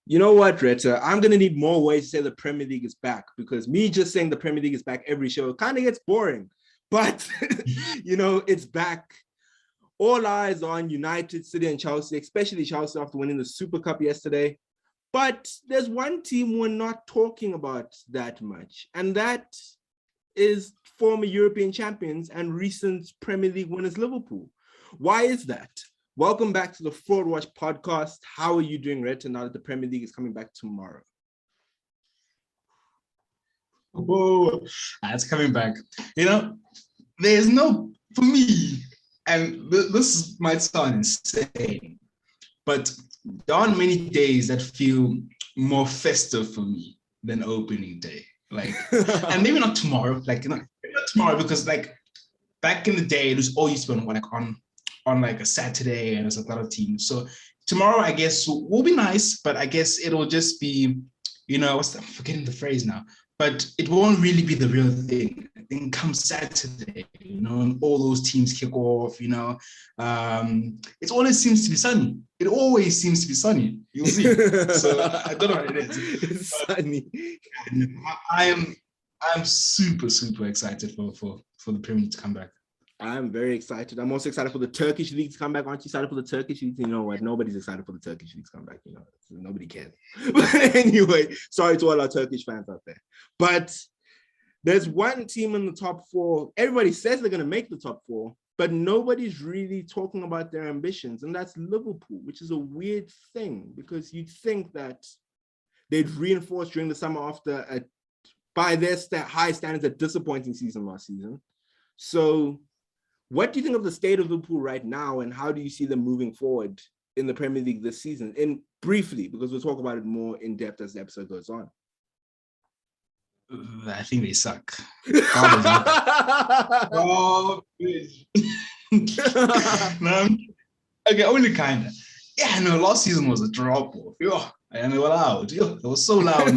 You know what, Retta? I'm going to need more ways to say the Premier League is back because me just saying the Premier League is back every show kind of gets boring. But, it's back. All eyes on United, City, and Chelsea, especially Chelsea after winning the Super Cup yesterday. But there's one team we're not talking about that much, and that is former European champions and recent Premier League winners, Liverpool. Why is that? Welcome back to the Fraud Watch podcast. How are you doing, Retta, now that the Premier League is coming back tomorrow? Whoa, it's coming back. There's no, for me, and this might sound insane, but there aren't many days that feel more festive for me than opening day. And maybe not tomorrow, maybe not tomorrow, because back in the day, it was all used to be on a Saturday, and there's a lot of teams. So tomorrow, I guess, will be nice, but I guess it'll just be, I'm forgetting the phrase now, but it won't really be the real thing. I think come Saturday, and all those teams kick off, it always seems to be sunny. It always seems to be sunny. You'll see. So I don't know what it is. It's sunny. I'm super, super excited for the Premier League to come back. I'm very excited. I'm also excited for the Turkish league to come back. Aren't you excited for the Turkish league? You know what? Nobody's excited for the Turkish league to come back. Nobody cares. But anyway, sorry to all our Turkish fans out there. But there's one team in the top four. Everybody says they're going to make the top four, but nobody's really talking about their ambitions. And that's Liverpool, which is a weird thing because you'd think that they'd reinforce during the summer after, by their high standards, a disappointing season last season. So what do you think of the state of Liverpool right now, and how do you see them moving forward in the Premier League this season? And briefly, because we'll talk about it more in depth as the episode goes on. I think they suck. Oh, no, okay, only kind of. Yeah, no, last season was a drop-off. And they were loud. They were so loud.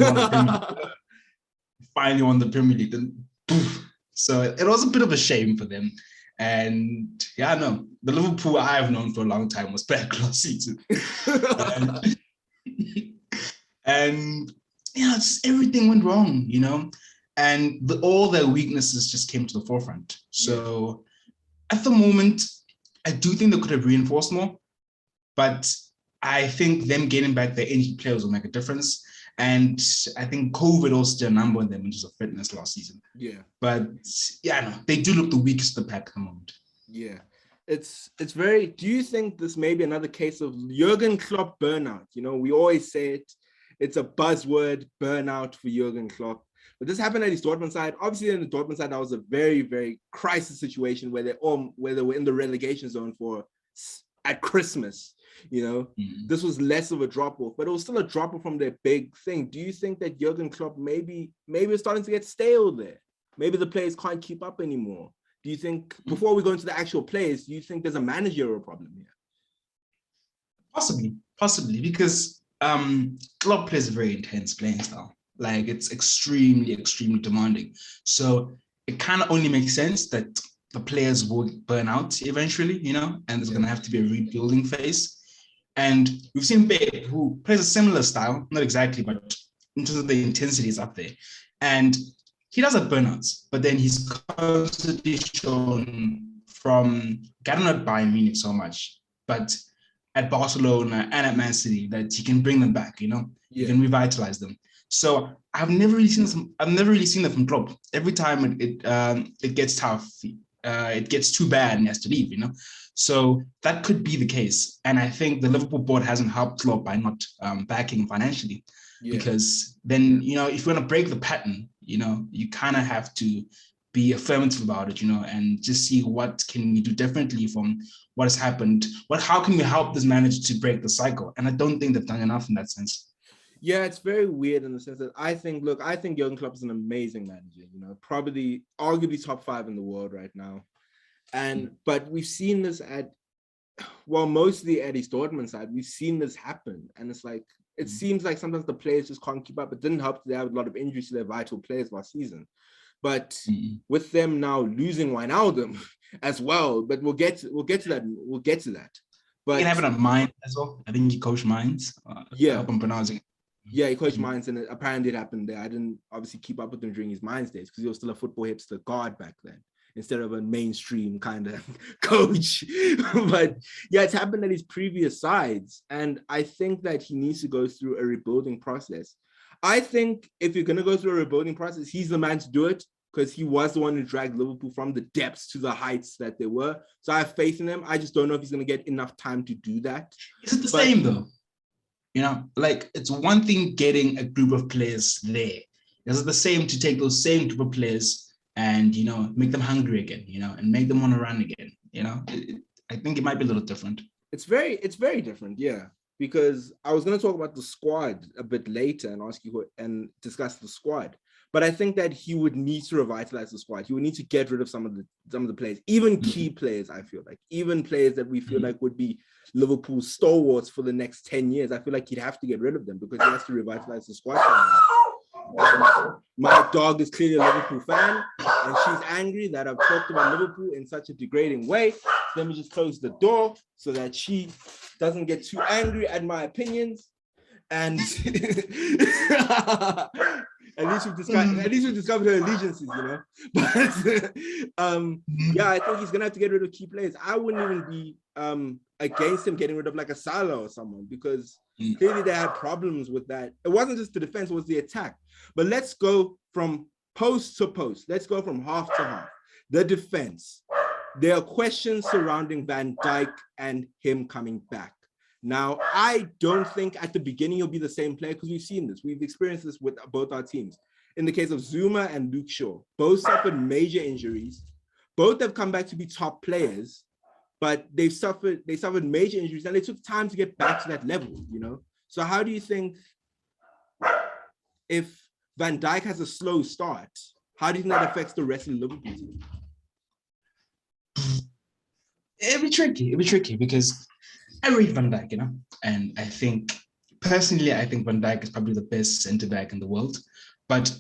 Finally won the Premier League. Then, poof. So it was a bit of a shame for them. And the Liverpool I have known for a long time was back last season. and just everything went wrong, and all their weaknesses just came to the forefront. So at the moment, I do think they could have reinforced more, but I think them getting back their injured players will make a difference. And I think COVID also did a number on them in terms of fitness last season. Yeah. But they do look the weakest of the pack at the moment. Yeah. It's very, do you think this may be another case of Jurgen Klopp burnout? We always say it. It's a buzzword, burnout for Jurgen Klopp. But this happened at his Dortmund side. Obviously, in the Dortmund side, that was a very, very crisis situation where they were in the relegation zone at Christmas. This was less of a drop-off, but it was still a drop-off from their big thing. Do you think that Jurgen Klopp maybe is starting to get stale there? Maybe the players can't keep up anymore. Do you think, before we go into the actual players, do you think there's a managerial problem here? Possibly, because Klopp plays a very intense playing style. It's extremely, extremely demanding. So it kind of only makes sense that the players will burn out eventually, and there's going to have to be a rebuilding phase. And we've seen Pep, who plays a similar style, not exactly, but in terms of the intensity is up there. And he does have burnouts, but then he's constantly shown from, I don't know at Bayern Munich so much, but at Barcelona and at Man City, that he can bring them back, he can revitalize them. So I've never really seen that from Klopp. Every time it gets tough, it gets too bad and he has to leave, So that could be the case. And I think the Liverpool board hasn't helped Klopp by not backing financially. Because then, if you want to break the pattern, you kind of have to be affirmative about it, and just see what can we do differently from what has happened. How can we help this manager to break the cycle? And I don't think they've done enough in that sense. Yeah, it's very weird in the sense that I think Jurgen Klopp is an amazing manager, probably arguably top 5 in the world right now. But we've seen this mostly at his Dortmund side, we've seen this happen. And it's it seems like sometimes the players just can't keep up. It didn't help they have a lot of injuries to their vital players last season. But with them now losing Wijnaldum as well, but we'll get to that. But you can have it on Mainz as well. I think he coached Mainz. I hope I'm pronouncing it. Yeah, he coached Mainz, and apparently it happened there. I didn't obviously keep up with him during his Mainz days because he was still a football hipster guard back then, instead of a mainstream kind of coach. But yeah, it's happened at his previous sides. And I think that he needs to go through a rebuilding process. I think if you're going to go through a rebuilding process, he's the man to do it because he was the one who dragged Liverpool from the depths to the heights that they were. So I have faith in him. I just don't know if he's going to get enough time to do that. Is it the same though? You know, like it's one thing getting a group of players there. Is it the same to take those same group of players and, you know, make them hungry again, you know, and make them want to run again? You know, I think it might be a little different. It's very different, yeah. Because I was going to talk about the squad a bit later and ask you and discuss the squad. But I think that he would need to revitalize the squad. He would need to get rid of some of the players, even key players. I feel like even players that we feel like would be Liverpool's stalwarts for the next 10 years. I feel like he'd have to get rid of them because he has to revitalize the squad. My dog is clearly a Liverpool fan, and she's angry that I've talked about Liverpool in such a degrading way. Let me just close the door so that she doesn't get too angry at my opinions. And at least we've discovered her allegiances, you know. But yeah, I think he's gonna have to get rid of key players. I wouldn't even be against him getting rid of like a Salah or someone because clearly they had problems with that. It wasn't just the defense, it was the attack. But let's go from post to post. Let's go from half to half. The defense. There are questions surrounding Van Dijk and him coming back. Now, I don't think at the beginning he'll be the same player because we've seen this. We've experienced this with both our teams. In the case of Zuma and Luke Shaw, both suffered major injuries. Both have come back to be top players, but they suffered major injuries and it took time to get back to that level, you know? So how do you think if Van Dijk has a slow start, how do you think that affects the rest of the Liverpool team? It'd be tricky because I rate Van Dijk, you know, and I think personally, I think Van Dijk is probably the best centre back in the world, but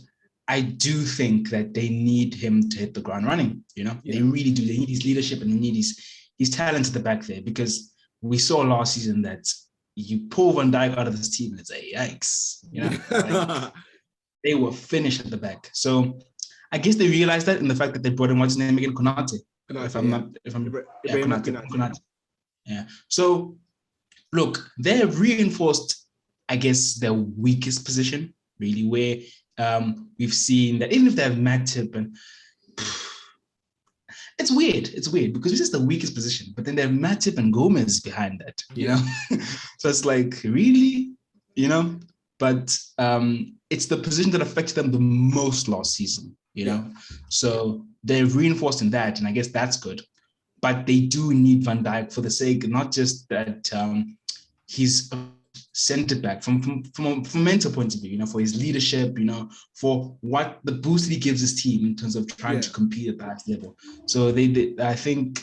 I do think that they need him to hit the ground running. You know, They really do. They need his leadership and they need his talent at the back there because we saw last season that you pull Van Dijk out of this team and it's a yikes. You know, like, they were finished at the back. So I guess they realized that in the fact that they brought in what's his name again, Konate. Konate. Yeah. So, look, they have reinforced, I guess, their weakest position, really, where we've seen that even if they have Matip and it's weird because this is the weakest position, but then they have Matip and Gomez behind that, you know? So it's like, really? You know? But it's the position that affected them the most last season, you know? So they've reinforced in that, and I guess that's good. But they do need Van Dijk for the sake, not just that he's a centre back from a mental point of view, you know, for his leadership, you know, for what the boost he gives his team in terms of trying to compete at that level. So I think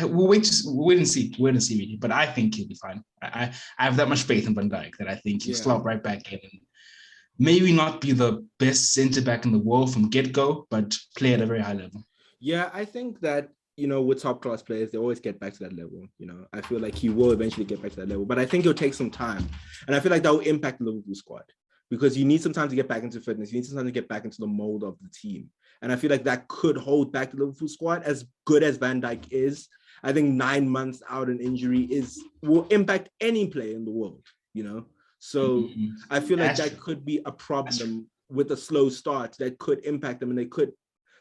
we'll wait and see really. But I think he'll be fine. I have that much faith in Van Dijk that I think he'll slot right back in and maybe not be the best centre back in the world from get-go, but play at a very high level. Yeah, I think that, you know, with top class players, they always get back to that level. You know, I feel like he will eventually get back to that level, but I think it'll take some time. And I feel like that will impact the Liverpool squad because you need some time to get back into fitness. You need some time to get back into the mold of the team. And I feel like that could hold back the Liverpool squad. As good as Van Dijk is, I think 9 months out an injury will impact any player in the world, you know? So I feel like that could be a problem with a slow start that could impact them, and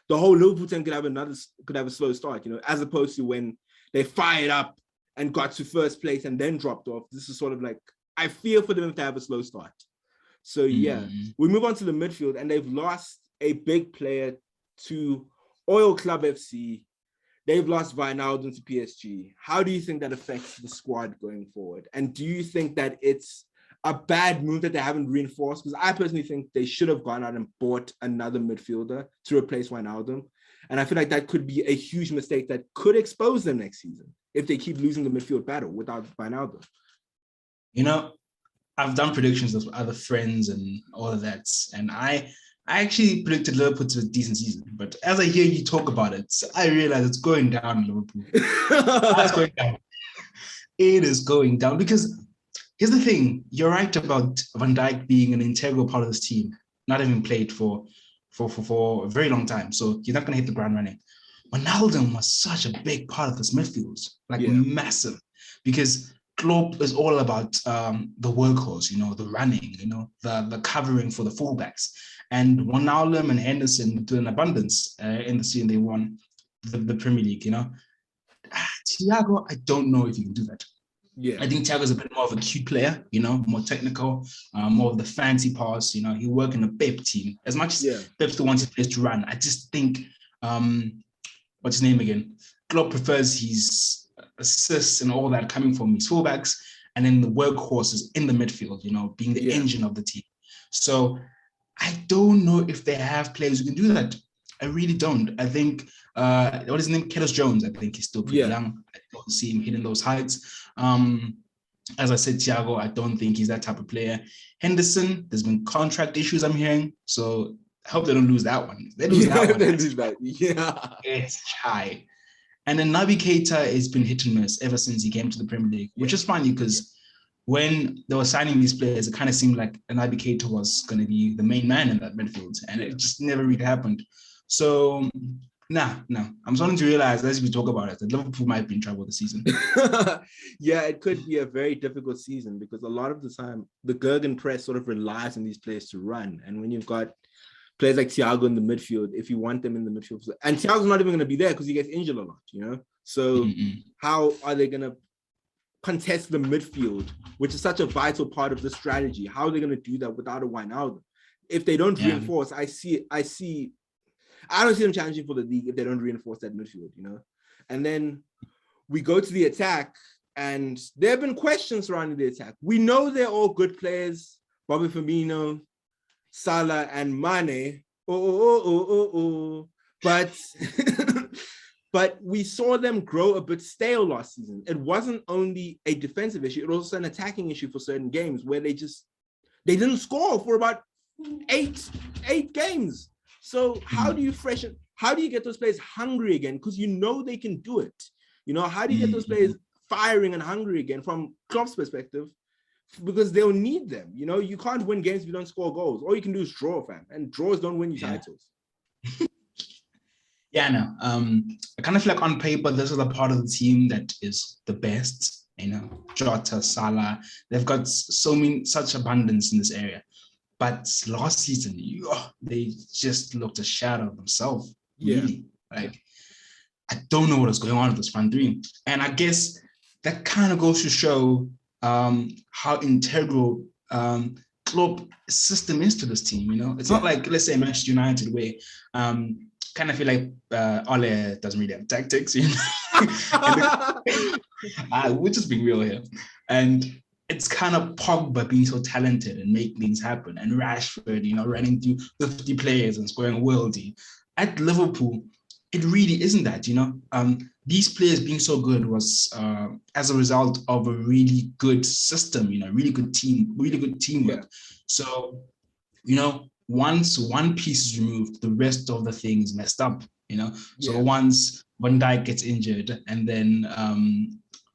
the whole Liverpool team could have a slow start, you know, as opposed to when they fired up and got to first place and then dropped off. This is sort of like, I feel for them if they have a slow start. So we move on to the midfield, and they've lost a big player to Oil Club FC. They've lost Wijnaldum to PSG. How do you think that affects the squad going forward? And do you think that it's a bad move that they haven't reinforced? Because I personally think they should have gone out and bought another midfielder to replace Wijnaldum. And I feel like that could be a huge mistake that could expose them next season if they keep losing the midfield battle without Wijnaldum. You know, I've done predictions with other friends and all of that. And I actually predicted Liverpool to a decent season. But as I hear you talk about it, I realize it's going down in Liverpool. It's going down. It is going down because here's the thing. You're right about Van Dijk being an integral part of this team, not having played for a very long time. So he's not going to hit the ground running. Ronaldo was such a big part of this midfield, like massive, because Klopp is all about the workhorse, the running, the covering for the fullbacks. And Wijnaldum and Henderson do an abundance in the season they won the Premier League, Thiago, I don't know if he can do that. Yeah. I think Thiago's a bit more of a cute player, more technical, more of the fancy pass, he work in a Pep team. As much as Pep still wants his players to run, I just think, what's his name again? Klopp prefers his assists and all that coming from his fullbacks, and then the workhorses in the midfield, being the engine of the team. So I don't know if they have players who can do that. I really don't. I think, what is his name? Kellis Jones, I think he's still pretty young. I don't see him hitting those heights. As I said, Thiago, I don't think he's that type of player. Henderson, there's been contract issues I'm hearing, so I hope they don't lose that one. If they lose that one, it's high. And then Naby Keita has been hit and miss ever since he came to the Premier League, which is funny because when they were signing these players, it kind of seemed like Naby Keita was going to be the main man in that midfield, and it just never really happened. So, I'm starting to realize as we talk about it that Liverpool might be in trouble this season. Yeah, it could be a very difficult season because a lot of the time the Jurgen press sort of relies on these players to run, and when you've got players like Thiago in the midfield, if you want them in the midfield, and Thiago's not even going to be there because he gets injured a lot, So how are they going to contest the midfield, which is such a vital part of the strategy? How are they going to do that without a Wijnaldum? If they don't reinforce, I don't see them challenging for the league if they don't reinforce that midfield, And then we go to the attack, and there have been questions surrounding the attack. We know they're all good players, Bobby Firmino, Salah, and Mane. But but we saw them grow a bit stale last season. It wasn't only a defensive issue, it was also an attacking issue for certain games where they didn't score for about eight games. So how do you get those players hungry again? Because they can do it. How do you get those players firing and hungry again from Klopp's perspective? Because they'll need them. You can't win games if you don't score goals. All you can do is draw, fam. And draws don't win you titles. I kind of feel like on paper, this is a part of the team that is the best. Jota, Salah, they've got such abundance in this area. But last season, they just looked a shadow of themselves. Really. Like, I don't know what is going on with this front three. And I guess that kind of goes to show how integral Klopp's system is to this team. It's not like, let's say, Manchester United, where kind of feel like Ole doesn't really have tactics. We're just being real here. And it's kind of Pogba being so talented and making things happen, and Rashford, running through 50 players and scoring a worldie. At Liverpool, it really isn't that, These players being so good was as a result of a really good system, really good teamwork. Yeah. So, once one piece is removed, the rest of the thing is messed up, So once Van Dijk gets injured, and then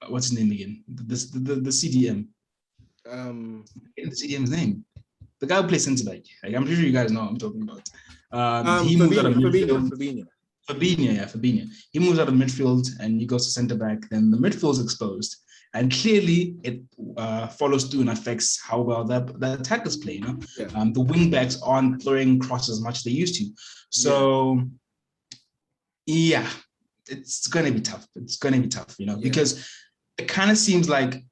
what's his name again? The CDM. The CDM's name. The guy who plays centre back. I'm pretty sure you guys know what I'm talking about. He moves out of midfield. Fabinho. He moves out of midfield and he goes to centre back. Then the midfield's exposed, and clearly it follows through and affects how well the attackers play. The wing backs aren't throwing crosses as much as they used to. So it's going to be tough. Because it kind of seems like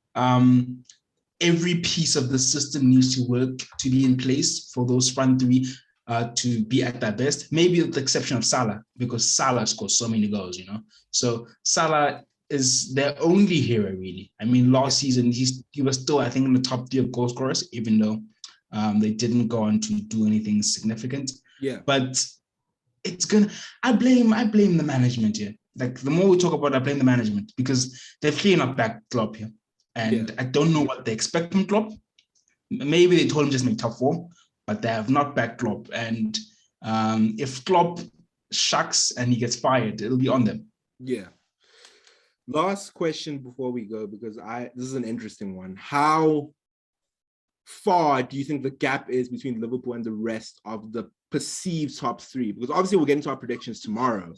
every piece of the system needs to work to be in place for those front three to be at their best. Maybe with the exception of Salah, because Salah scores so many goals, So Salah is their only hero, really. I mean, last season, he was still, I think, in the top 3 of goal scorers, even though they didn't go on to do anything significant. Yeah. But I blame the management here. Like, the more we talk about it, I blame the management, because they've clearly not backed Klopp here. And I don't know what they expect from Klopp. Maybe they told him just make top 4, but they have not backed Klopp. And if Klopp shucks and he gets fired, it'll be on them. Yeah. Last question before we go, because this is an interesting one. How far do you think the gap is between Liverpool and the rest of the perceived top three? Because obviously we'll get into our predictions tomorrow,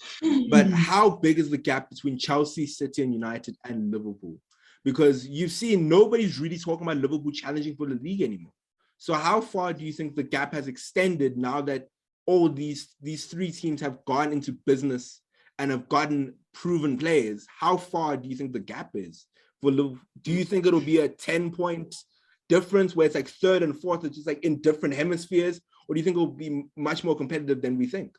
but how big is the gap between Chelsea, City, and United and Liverpool? Because you've seen nobody's really talking about Liverpool challenging for the league anymore. So how far do you think the gap has extended now that all these three teams have gone into business and have gotten proven players? How far do you think the gap is for Liverpool? Do you think it'll be a 10-point difference where it's like third and fourth, it's just like in different hemispheres? Or do you think it'll be much more competitive than we think?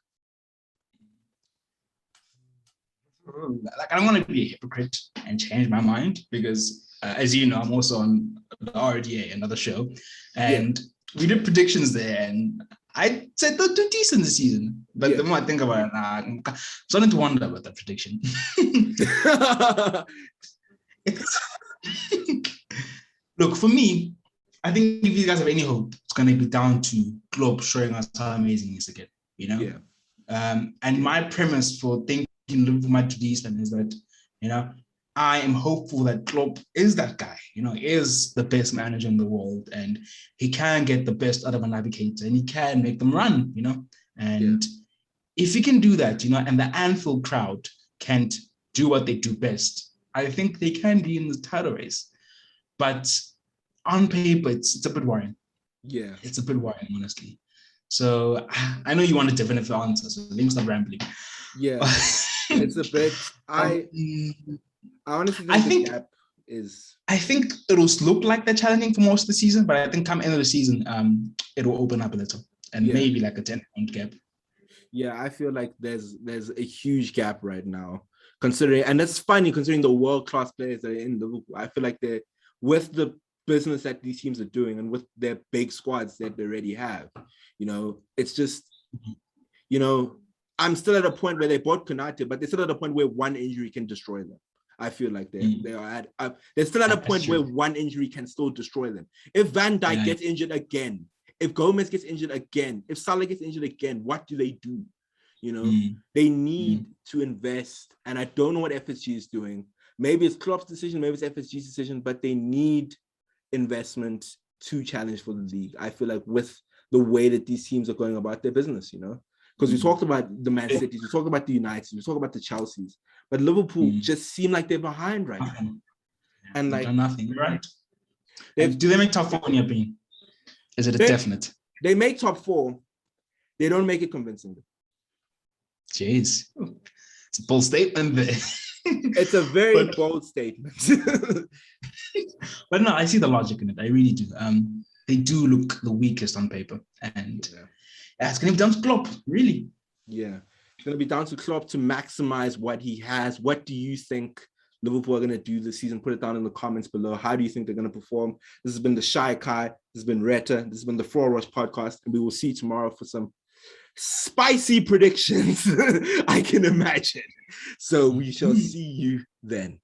Like, I don't want to be a hypocrite and change my mind because, as you know, I'm also on the RDA, another show, and we did predictions there, and I said they'll do decent this season. But the more I think about it, I'm starting to wonder about that prediction. Look, for me, I think if you guys have any hope, it's going to be down to Klopp showing us how amazing he is again, you know? Yeah. And my premise for thinking Liverpool might do decent is that, you know, I am hopeful that Klopp is that guy, you know, is the best manager in the world, and he can get the best out of a navigator and he can make them run, you know? And if he can do that, you know, and the Anfield crowd can't do what they do best, I think they can be in the title race. But on paper, it's a bit worrying. Yeah. It's a bit worrying, honestly. So I know you want a definitive answer, so let me stop rambling. Yeah. It's a bit, I honestly think the gap is... I think it'll look like they're challenging for most of the season, but I think come end of the season, it will open up a little and maybe like a 10-point gap. Yeah, I feel like there's a huge gap right now, considering, and that's funny considering the world-class players that are in Liverpool. I feel like they're, with the business that these teams are doing and with their big squads that they already have, you know, it's just, you know, I'm still at a point where they bought Konate, but they're still at a point where one injury can destroy them. I feel like they're still at a point where one injury can still destroy them. If Van Dijk gets injured again, if Gomez gets injured again, if Salah gets injured again, what do they do? You know, they need to invest, and I don't know what FSG is doing. Maybe it's Klopp's decision, maybe it's FSG's decision, but they need investment to challenge for the league. I feel like with the way that these teams are going about their business, you know, because we talked about the Man Cities, we talked about the Uniteds, we talked about the Chelseas, but Liverpool just seem like they're behind right now. And like nothing, right? Do they make top four in your opinion? Is it a definite? They make top four. They don't make it convincingly. Jeez, it's a bold statement there. It's a very bold statement. But no, I see the logic in it. I really do. They do look the weakest on paper, and it's going to be down to Klopp, really. Yeah, it's going to be down to Klopp to maximize what he has. What do you think Liverpool are going to do this season? Put it down in the comments below. How do you think they're going to perform? This has been the TheShyKai. This has been Retha. This has been the Floor Rush podcast, and we will see you tomorrow for some spicy predictions. I can imagine. So we shall see you then.